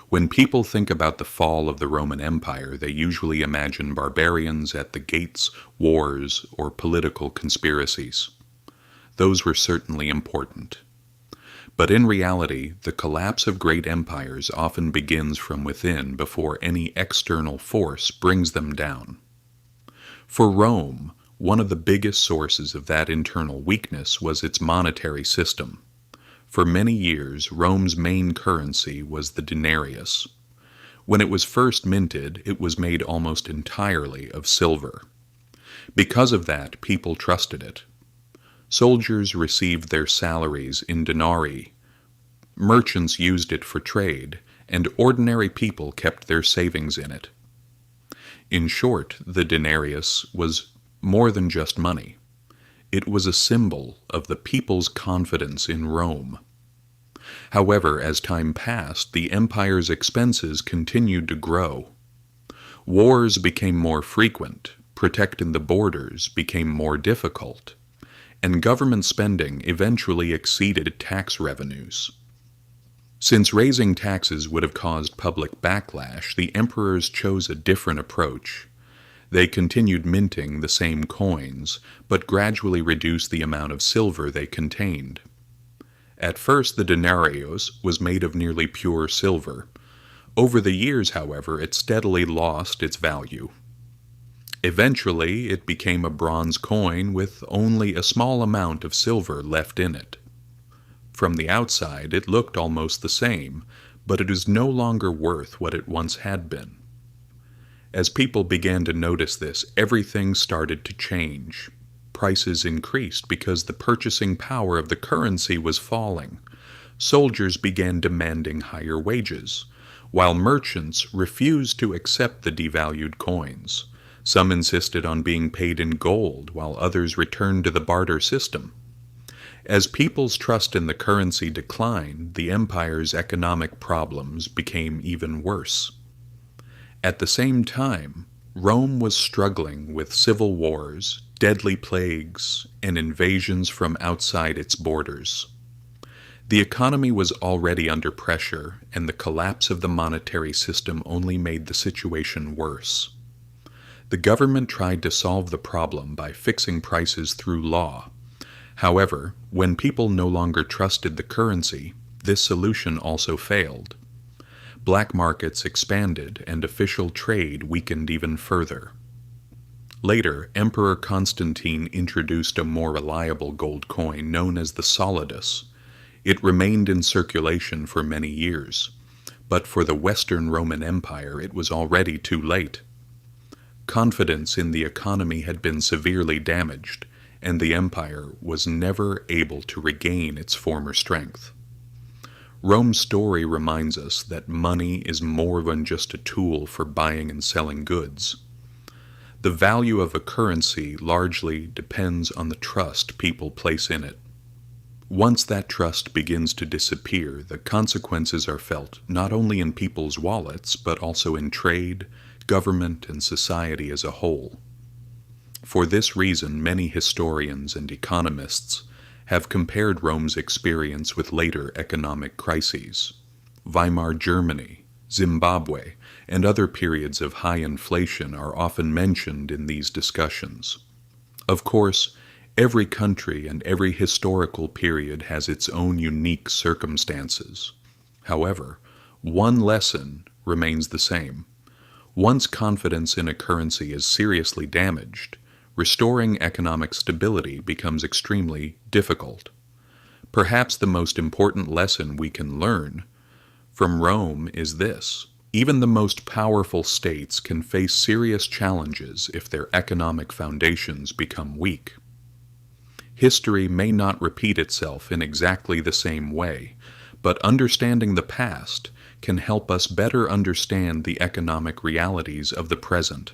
When people think about the fall of the Roman Empire, they usually imagine barbarians at the gates, wars, or political conspiracies. Those were certainly important. But in reality, the collapse of great empires often begins from within before any external force brings them down. For Rome, one of the biggest sources of that internal weakness was its monetary system. For many years, Rome's main currency was the denarius. When it was first minted, it was made almost entirely of silver. Because of that, people trusted it. Soldiers received their salaries in denarii, merchants used it for trade, and ordinary people kept their savings in it. In short, the denarius was more than just money. It was a symbol of the people's confidence in Rome. However, as time passed, the empire's expenses continued to grow. Wars became more frequent, protecting the borders became more difficult, and government spending eventually exceeded tax revenues. Since raising taxes would have caused public backlash, the emperors chose a different approach. They continued minting the same coins, but gradually reduced the amount of silver they contained. At first, the denarius was made of nearly pure silver. Over the years, however, it steadily lost its value. Eventually, it became a bronze coin with only a small amount of silver left in it. From the outside, it looked almost the same, but it is no longer worth what it once had been. As people began to notice this, everything started to change. Prices increased because the purchasing power of the currency was falling. Soldiers began demanding higher wages, while merchants refused to accept the devalued coins. Some insisted on being paid in gold, while others returned to the barter system. As people's trust in the currency declined, the empire's economic problems became even worse. At the same time, Rome was struggling with civil wars, deadly plagues, and invasions from outside its borders. The economy was already under pressure, and the collapse of the monetary system only made the situation worse. The government tried to solve the problem by fixing prices through law. However, when people no longer trusted the currency, this solution also failed. Black markets expanded, and official trade weakened even further. Later, Emperor Constantine introduced a more reliable gold coin known as the solidus. It remained in circulation for many years, but for the Western Roman Empire it was already too late. Confidence in the economy had been severely damaged, and the empire was never able to regain its former strength. Rome's story reminds us that money is more than just a tool for buying and selling goods. The value of a currency largely depends on the trust people place in it. Once that trust begins to disappear, the consequences are felt not only in people's wallets, but also in trade, government, and society as a whole. For this reason, many historians and economists have compared Rome's experience with later economic crises. Weimar Germany, Zimbabwe, and other periods of high inflation are often mentioned in these discussions. Of course, every country and every historical period has its own unique circumstances. However, one lesson remains the same. Once confidence in a currency is seriously damaged, restoring economic stability becomes extremely difficult. Perhaps the most important lesson we can learn from Rome is this: even the most powerful states can face serious challenges if their economic foundations become weak. History may not repeat itself in exactly the same way, but understanding the past can help us better understand the economic realities of the present.